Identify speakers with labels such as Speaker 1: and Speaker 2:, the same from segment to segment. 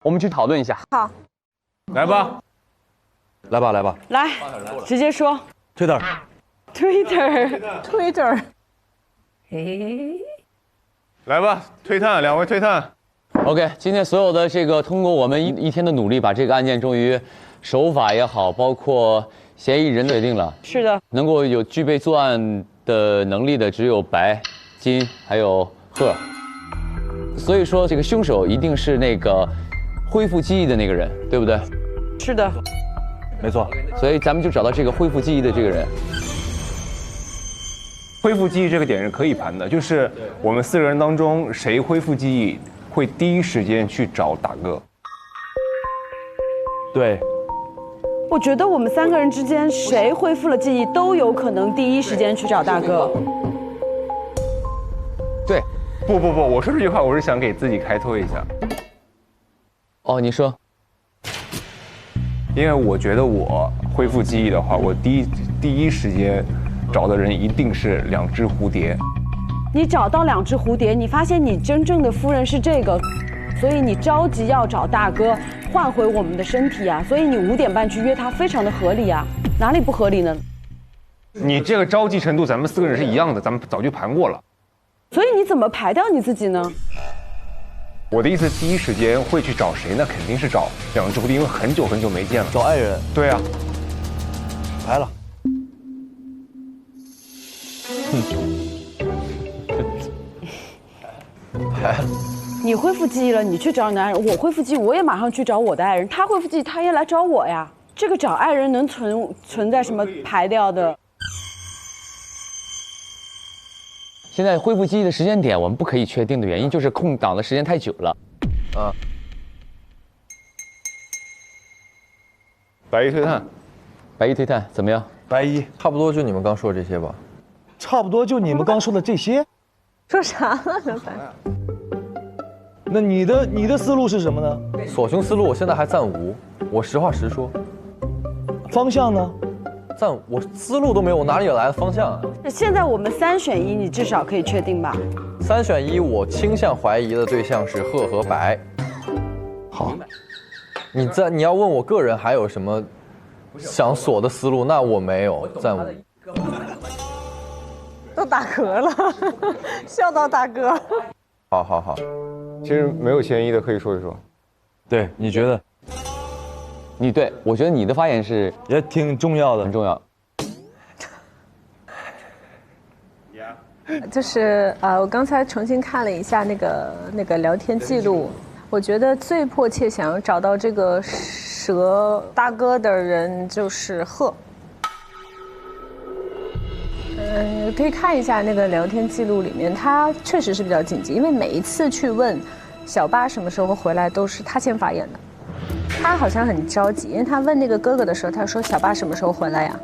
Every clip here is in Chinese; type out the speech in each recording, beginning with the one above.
Speaker 1: 我们去讨论一下。
Speaker 2: 好，
Speaker 3: 来吧，
Speaker 4: 来吧，来吧，
Speaker 2: 来，直接说。
Speaker 4: Twitter，
Speaker 3: 来吧，推探，两位推探。
Speaker 1: OK， 今天所有的这个通过我们一天的努力，把这个案件终于手法也好，包括嫌疑人决定了。
Speaker 2: 是的，
Speaker 1: 能够有具备作案的能力的只有白、金还有贺，所以说这个凶手一定是那个恢复记忆的那个人，对不对？
Speaker 2: 是的，
Speaker 4: 没错。
Speaker 1: 所以咱们就找到这个恢复记忆的这个人。
Speaker 3: 恢复记忆这个点是可以盘的，就是我们4个人当中谁恢复记忆会第一时间去找大哥。
Speaker 4: 对，
Speaker 2: 我觉得我们3个人之间谁恢复了记忆，都有可能第一时间去找大哥。
Speaker 1: 对，
Speaker 3: 不，我说这句话我是想给自己开脱一下，
Speaker 1: 哦，你说。
Speaker 3: 因为我觉得我恢复记忆的话，我第一时间找的人一定是2只蝴蝶。
Speaker 2: 你找到2只蝴蝶，你发现你真正的夫人是这个，所以你着急要找大哥换回我们的身体啊，所以你5点半去约他，非常的合理啊，哪里不合理呢？
Speaker 3: 你这个着急程度，咱们4个人是一样的，咱们早就盘过了。
Speaker 2: 所以你怎么排掉你自己呢？
Speaker 3: 我的意思，第一时间会去找谁呢？肯定是找2只蝴蝶，因为很久没见了。
Speaker 4: 找爱人。
Speaker 3: 对啊，
Speaker 4: 排了。排了。
Speaker 2: 你恢复记忆了，你去找你的爱人；我恢复记忆，我也马上去找我的爱人。他恢复记忆，他也来找我呀。这个找爱人能存在什么排掉的？
Speaker 1: 现在恢复记忆的时间点我们不可以确定的原因就是空档的时间太久了。
Speaker 4: 啊。
Speaker 3: 白衣推探，
Speaker 1: 白衣推探怎么样？
Speaker 4: 白衣，
Speaker 5: 差不多就你们刚说这些吧。
Speaker 4: 差不多就你们刚说的这些。
Speaker 6: 说啥了？刚才？
Speaker 4: 那你的思路是什么呢？
Speaker 5: 索凶思路我现在还暂无，我实话实说。
Speaker 4: 方向呢？
Speaker 5: 我思路都没有，我哪里来的方向啊？
Speaker 2: 现在我们3选1，你至少可以确定吧
Speaker 5: 3选1，我倾向怀疑的对象是贺和白。
Speaker 4: 好，
Speaker 5: 你要问我个人还有什么想锁的思路，那我没有，暂无。
Speaker 6: 都打嗝了，笑到打嗝。
Speaker 5: 好，
Speaker 3: 其实没有嫌疑的可以说一说。
Speaker 4: 对，你觉得？
Speaker 1: 对，我觉得你的发言是
Speaker 4: 也挺重要的，
Speaker 1: 很重要。
Speaker 6: 就是我刚才重新看了一下那个聊天记录，我觉得最迫切想要找到这个蛇大哥的人就是贺。可以看一下那个聊天记录里面，他确实是比较紧急，因为每一次去问小八什么时候会回来，都是他先发言的。他好像很着急，因为他问那个哥哥的时候，他说小八什么时候回来呀？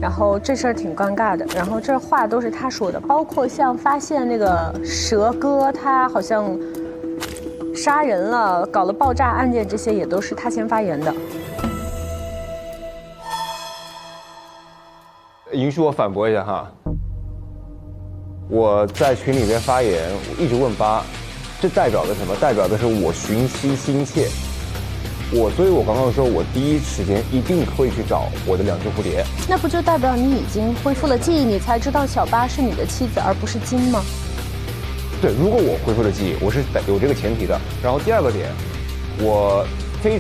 Speaker 6: 然后这事儿挺尴尬的，然后这话都是他说的，包括像发现那个蛇哥他好像杀人了，搞了爆炸案件，这些也都是他先发言的。
Speaker 3: 允许我反驳一下哈，我在群里面发言，我一直问八，这代表的什么？代表的是我寻妻心切。所以我刚刚说，我第一时间一定会去找我的2只蝴蝶。
Speaker 6: 那不就代表你已经恢复了记忆，你才知道小八是你的妻子，而不是金吗？
Speaker 3: 对，如果我恢复了记忆，我是有这个前提的。然后第2个点，我非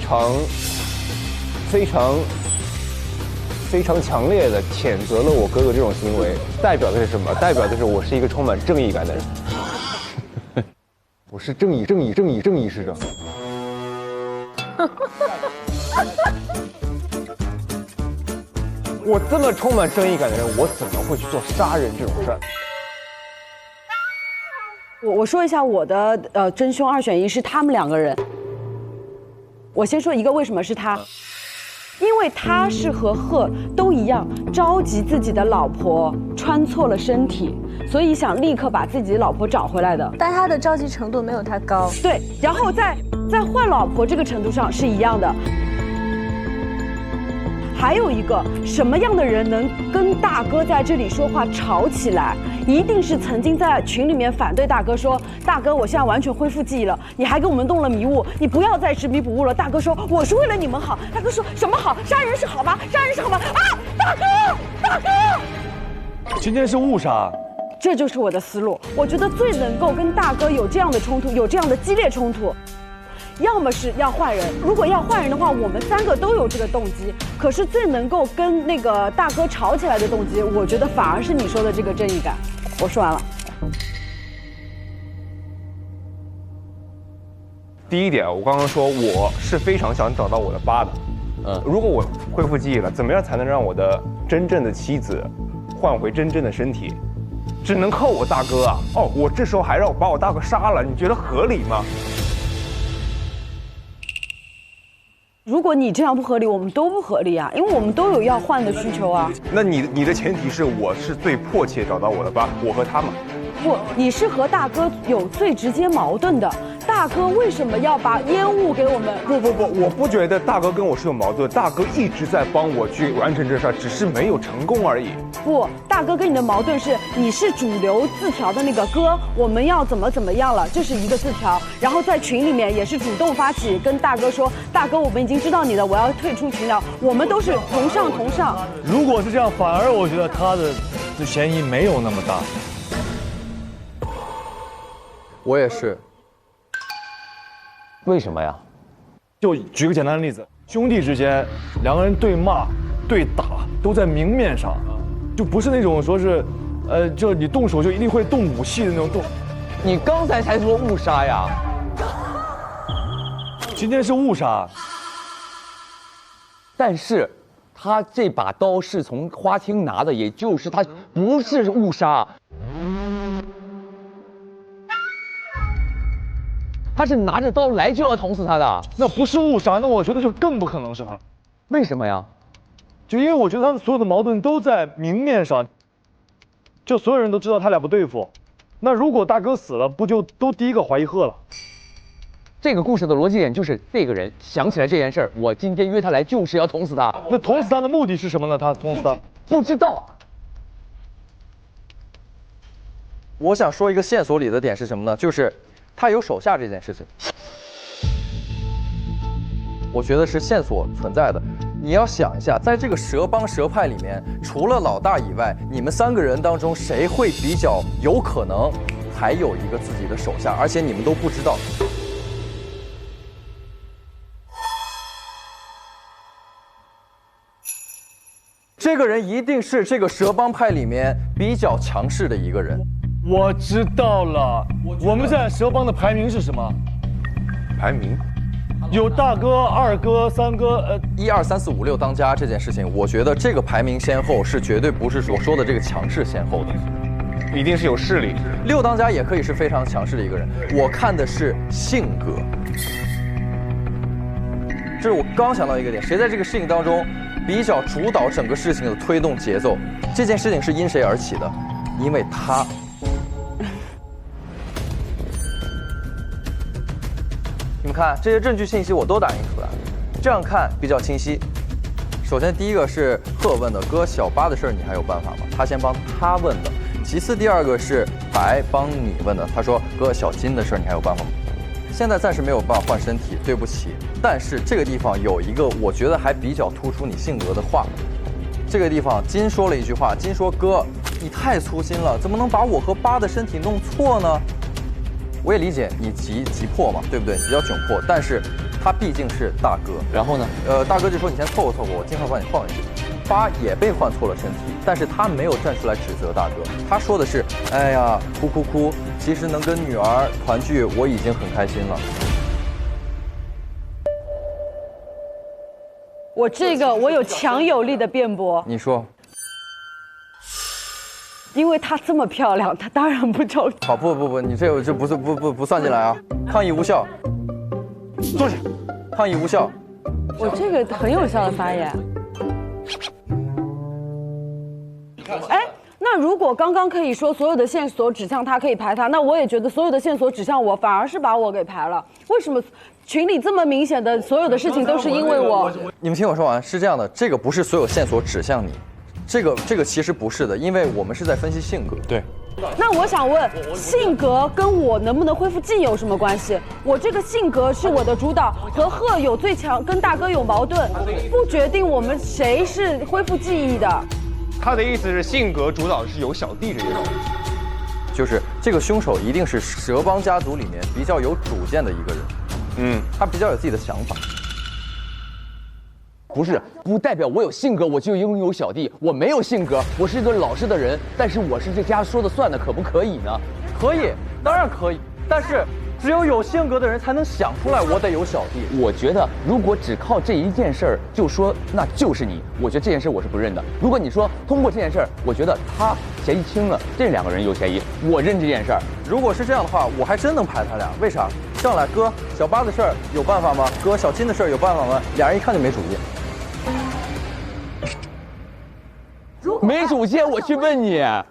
Speaker 3: 常强烈的谴责了我哥哥这种行为，代表的是什么？代表的是我是一个充满正义感的人。我是正义使者。我这么充满正义感的人，我怎么会去做杀人这种事儿？
Speaker 2: 我说一下我的真凶2选1是他们2个人。我先说一个，为什么是他？因为他是和贺都一样，着急自己的老婆穿错了身体，所以想立刻把自己的老婆找回来的。
Speaker 6: 但他的着急程度没有他高。
Speaker 2: 对，然后在换老婆这个程度上是一样的。还有一个，什么样的人能跟大哥在这里说话吵起来？一定是曾经在群里面反对大哥说，大哥我现在完全恢复记忆了，你还给我们动了迷雾，你不要再吃迷补物了。大哥说我是为了你们好，大哥说什么好？杀人是好吧？杀人是好吧？啊，大哥，大哥，
Speaker 4: 今天是误杀。
Speaker 2: 这就是我的思路。我觉得最能够跟大哥有这样的冲突，有这样的激烈冲突。要么是要换人，如果要换人的话，我们3个都有这个动机。可是最能够跟那个大哥吵起来的动机，我觉得反而是你说的这个正义感。我说完了。
Speaker 3: 第一点，我刚刚说我是非常想找到我的疤的。如果我恢复记忆了，怎么样才能让我的真正的妻子换回真正的身体？只能靠我大哥啊！哦，我这时候还让我把我大哥杀了，你觉得合理吗？
Speaker 2: 如果你这样不合理，我们都不合理啊，因为我们都有要换的需求啊。
Speaker 3: 那你的前提是我是最迫切找到我的疤，我和他嘛。
Speaker 2: 不，你是和大哥有最直接矛盾的。大哥为什么要把烟雾给我们？
Speaker 3: 不，我不觉得大哥跟我是有矛盾，大哥一直在帮我去完成这事儿，只是没有成功而已。
Speaker 2: 不，大哥跟你的矛盾是，你是主流字条的那个哥，我们要怎么样了，这是一个字条，然后在群里面也是主动发起跟大哥说，大哥我们已经知道你了，我要退出群聊，我们都是同上。
Speaker 4: 如果是这样，反而我觉得他的嫌疑没有那么大。
Speaker 5: 我也是。
Speaker 1: 为什么呀？
Speaker 4: 就举个简单的例子，兄弟之间2个人对骂、对打，都在明面上，就不是那种说是，就你动手就一定会动武器的那种动。
Speaker 1: 你刚才才说误杀呀。
Speaker 4: 今天是误杀，
Speaker 1: 但是他这把刀是从花厅拿的，也就是他不是误杀。他是拿着刀来就要捅死他的，
Speaker 4: 那不是误杀，那我觉得就更不可能是他。
Speaker 1: 为什么呀？
Speaker 4: 就因为我觉得他们所有的矛盾都在明面上，就所有人都知道他俩不对付。那如果大哥死了，不就都第一个怀疑贺了？
Speaker 1: 这个故事的逻辑点就是这个人想起来这件事儿，我今天约他来就是要捅死他。
Speaker 4: 那捅死他的目的是什么呢？他捅死他
Speaker 1: 不知道。
Speaker 5: 我想说一个线索里的点是什么呢？就是他有手下这件事情，我觉得是线索存在的。你要想一下，在这个蛇帮蛇派里面，除了老大以外，你们3个人当中谁会比较有可能还有一个自己的手下，而且你们都不知道。这个人一定是这个蛇帮派里面比较强势的一个人。
Speaker 4: 我知道了，我们在蛇帮的排名是什么？
Speaker 3: 排名
Speaker 4: 有大哥、2哥、3哥
Speaker 5: ，1、2、3、4、5、6当家这件事情，我觉得这个排名先后是绝对不是我说的这个强势先后的，
Speaker 3: 一定是有势力。
Speaker 5: 6当家也可以是非常强势的一个人，我看的是性格。这是我刚想到一个点，谁在这个事情当中比较主导整个事情的推动节奏？这件事情是因谁而起的？因为他。你们看这些证据信息我都打印出来了，这样看比较清晰。首先第一个是贺问的，哥小八的事儿你还有办法吗？他先帮他问的。其次第2个是白帮你问的，他说哥小金的事儿你还有办法吗？现在暂时没有办法换身体，对不起。但是这个地方有一个我觉得还比较突出你性格的话。这个地方金说了一句话，金说哥你太粗心了，怎么能把我和八的身体弄错呢？我也理解你急迫嘛，对不对？你比较窘迫，但是他毕竟是大哥。
Speaker 1: 然后呢？
Speaker 5: 大哥就说你先凑合凑合，我尽快把你换回去。八也被换错了身体，但是他没有站出来指责大哥，他说的是，哎呀，哭，其实能跟女儿团聚，我已经很开心了。
Speaker 2: 我有强有力的辩驳。
Speaker 5: 你说。
Speaker 2: 因为她这么漂亮，她当然不着急。
Speaker 5: 好，不，你这不算进来啊！抗议无效。
Speaker 4: 坐下。
Speaker 5: 抗议无效。
Speaker 2: 我这个很有效的发言。哎，那如果刚刚可以说所有的线索指向他可以排他，那我也觉得所有的线索指向我，反而是把我给排了。为什么群里这么明显的所有的事情都是因为我？
Speaker 5: 你们听我说完，是这样的，这个不是所有线索指向你。这个其实不是的，因为我们是在分析性格。
Speaker 3: 对，
Speaker 2: 那我想问，性格跟我能不能恢复记忆有什么关系？我这个性格是我的主导，和贺有最强，跟大哥有矛盾，不决定我们谁是恢复记忆的。
Speaker 3: 他的意思是性格主导是有小弟这一种，
Speaker 5: 就是这个凶手一定是蛇帮家族里面比较有主见的一个人，他比较有自己的想法。
Speaker 1: 不是，不代表我有性格我就拥有小弟，我没有性格，我是一个老实的人，但是我是这家说的算的，可不可以呢？
Speaker 5: 可以，当然可以，但是只有性格的人才能想出来我得有小弟。
Speaker 1: 我觉得如果只靠这一件事儿就说那就是你，我觉得这件事我是不认的。如果你说通过这件事儿，我觉得他嫌疑轻了，这两个人有嫌疑，我认这件事儿。
Speaker 5: 如果是这样的话，我还真能排他俩。为啥？上来哥，小八的事儿有办法吗？哥，小金的事儿有办法吗？俩人一看就没主见。
Speaker 1: 没主见，我去问你。
Speaker 6: 哎，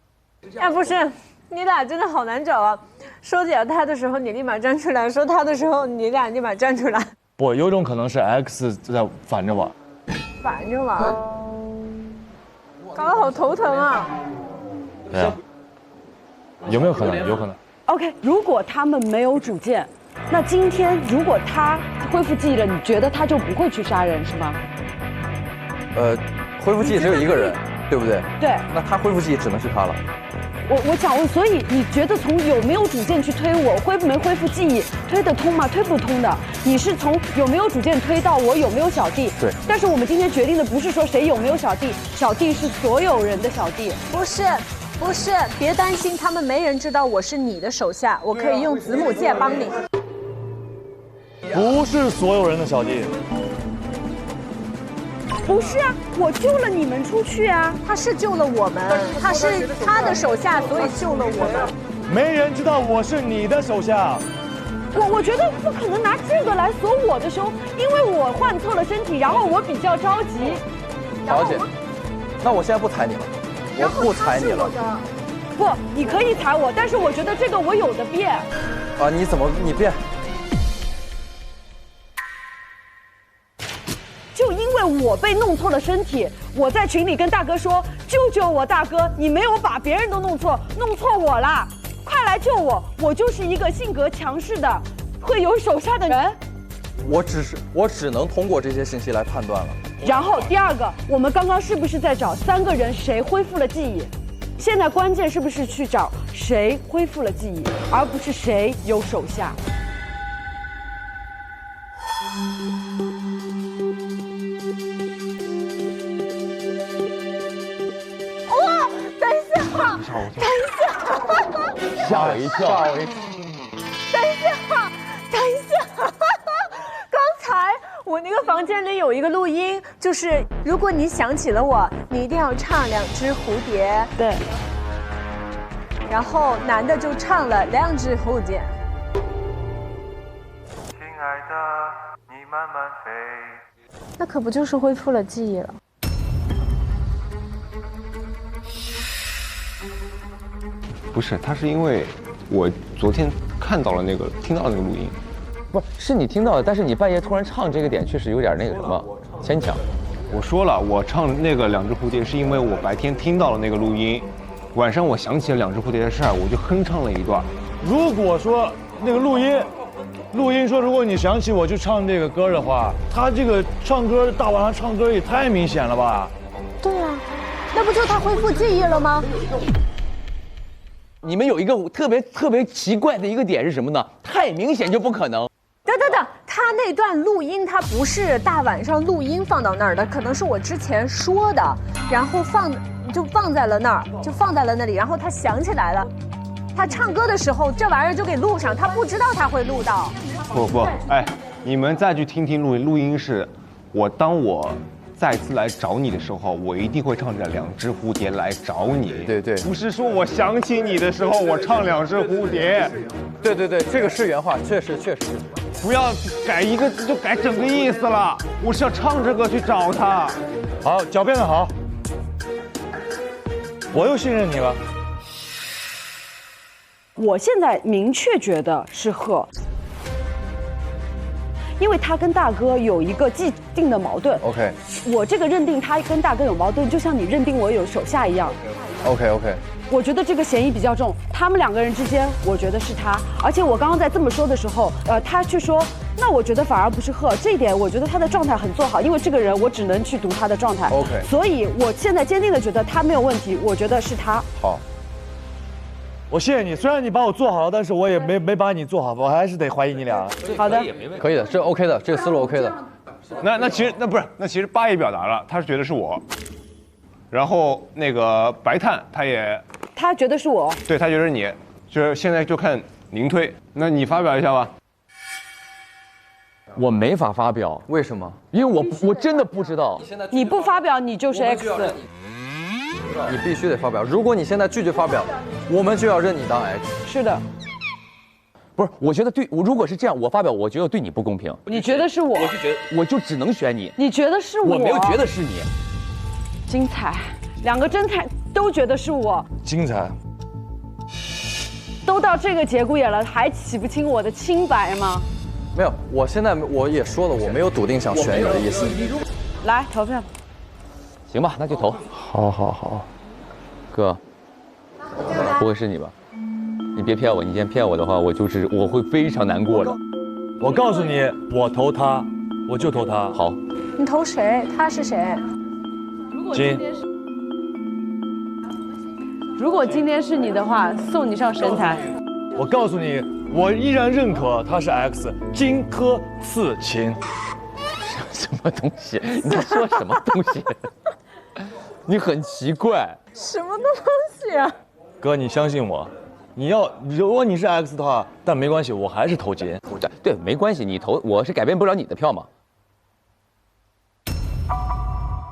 Speaker 6: 不是，你俩真的好难找啊！说起他的时候，你立马站出来；说他的时候，你俩立马站出来。
Speaker 4: 不，有种可能是 X 在反着玩。
Speaker 6: 反着玩，搞得好头疼啊！
Speaker 4: 对啊，有没有可能？有可能。
Speaker 2: OK， 如果他们没有主见，那今天如果他恢复记忆了，你觉得他就不会去杀人是吗？
Speaker 5: 恢复记忆只有一个人，对不对？
Speaker 2: 对。
Speaker 5: 那他恢复记忆只能是他了。
Speaker 2: 我想问，所以你觉得从有没有主见去推我恢没恢复记忆，推得通吗？推不通的。你是从有没有主见推到我有没有小弟。
Speaker 5: 对。
Speaker 2: 但是我们今天决定的不是说谁有没有小弟，小弟是所有人的小弟。
Speaker 6: 不是，别担心，他们没人知道我是你的手下，我可以用子母戒帮你。
Speaker 4: 不是所有人的小弟。
Speaker 2: 不是啊，我救了你们出去啊！
Speaker 6: 他是救了我们，他是他的手下，所以救了我们。
Speaker 4: 没人知道我是你的手下。
Speaker 2: 我觉得不可能拿这个来锁我的凶，因为我换错了身体，然后我比较着急。
Speaker 5: 小姐，那我现在不踩你了，我不踩你了。
Speaker 2: 不，你可以踩我，但是我觉得这个我有的变。
Speaker 5: 啊，你变？
Speaker 2: 就因为我被弄错了身体，我在群里跟大哥说：“救救我，大哥！你没有把别人都弄错我啦，快来救我！我就是一个性格强势的，会有手下的人。”
Speaker 5: 我只能通过这些信息来判断了。
Speaker 2: 然后第二个，我们刚刚是不是在找3个人谁恢复了记忆？现在关键是不是去找谁恢复了记忆，而不是谁有手下？
Speaker 1: 吓我一跳！
Speaker 6: 等一下，刚才我那个房间里有一个录音，就是如果你想起了我，你一定要唱2只蝴蝶。
Speaker 2: 对。
Speaker 6: 然后男的就唱了2只蝴蝶。
Speaker 7: 亲爱的，你慢慢飞。
Speaker 6: 那可不就是恢复了记忆了？
Speaker 3: 不是，他是因为我昨天看到了听到了那个录音，
Speaker 1: 不是你听到的，但是你半夜突然唱这个点，确实有点那个什么牵强。
Speaker 3: 我说了，我唱那个2只蝴蝶是因为我白天听到了那个录音，晚上我想起了2只蝴蝶的事儿，我就哼唱了一段。
Speaker 4: 如果说那个录音说，如果你想起我就唱这个歌的话，他这个唱歌大晚上唱歌也太明显了吧？
Speaker 6: 对啊，那不就他恢复记忆了吗？
Speaker 1: 你们有一个特别奇怪的一个点是什么呢？太明显就不可能。
Speaker 6: 等，他那段录音他不是大晚上录音放到那儿的，可能是我之前说的，然后放在了那儿，就放在了那里，然后他想起来了，他唱歌的时候这玩意儿就给录上，他不知道他会录到。
Speaker 3: 不，哎，你们再去听录音，录音是当我再次来找你的时候，我一定会唱这2只蝴蝶来找你。
Speaker 5: 对，
Speaker 3: 不是说我想起你的时候我唱2只蝴蝶。
Speaker 5: 对，这个是原话，确实。
Speaker 3: 不要改一个字就改整个意思了，我是要唱这个去找他。
Speaker 4: 好，狡辩的好，我又信任你了。
Speaker 2: 我现在明确觉得是贺，因为他跟大哥有一个既定的矛盾。
Speaker 5: OK
Speaker 2: 我这个认定他跟大哥有矛盾，就像你认定我有手下一样。
Speaker 5: OK，
Speaker 2: 我觉得这个嫌疑比较重，他们两个人之间，我觉得是他。而且我刚刚在这么说的时候，他去说，那我觉得反而不是贺，这一点我觉得他的状态很做好，因为这个人我只能去读他的状态。
Speaker 5: OK
Speaker 2: 所以我现在坚定的觉得他没有问题，我觉得是他。
Speaker 5: 好，
Speaker 4: 我谢谢你，虽然你把我做好了，但是我也没把你做好，我还是得怀疑你俩。
Speaker 2: 好的，
Speaker 5: 可以的，这 OK 的，这个思路 OK 的。
Speaker 3: 那其实八也表达了，他是觉得是我，然后那个白炭
Speaker 2: 他觉得是我。
Speaker 3: 对他觉得是你，就是现在就看您推，那你发表一下吧。
Speaker 1: 我没法发表，
Speaker 5: 为什么？
Speaker 1: 因为我真的不知道。
Speaker 2: 你不发表，你就是 X。
Speaker 5: 你必须得发表。如果你现在拒绝发表，我们就要认你当 X。
Speaker 2: 是的。
Speaker 1: 不是，我觉得如果是这样，我发表，我觉得对你不公平。
Speaker 2: 你觉得是我？
Speaker 1: 我就只能选你。
Speaker 2: 你觉得是我？
Speaker 1: 我没有觉得是你。
Speaker 2: 精彩，两个侦探都觉得是我。
Speaker 4: 精彩。
Speaker 2: 都到这个节骨眼了，还洗不清我的清白吗？
Speaker 5: 没有，我现在我也说了，我没有笃定想选你的意思。
Speaker 2: 来投票。
Speaker 1: 行吧，那就投。
Speaker 4: 好。
Speaker 1: 哥，不会是你吧？你别骗我，你今天骗我的话，我会非常难过的。
Speaker 4: 我告诉你，我投他，我就投他。
Speaker 1: 好。
Speaker 6: 你投谁？他是谁？
Speaker 4: 金。
Speaker 2: 如果今天是你的话，送你上神坛。
Speaker 4: 我告诉你，我依然认可他是 X， 荆轲刺秦。
Speaker 1: 什么东西？你在说什么东西？你很奇怪。
Speaker 6: 什么东西啊？
Speaker 4: 哥，你相信我，如果你是 X 的话，但没关系，我还是投金。
Speaker 1: 对，没关系，你投我是改变不了你的票嘛。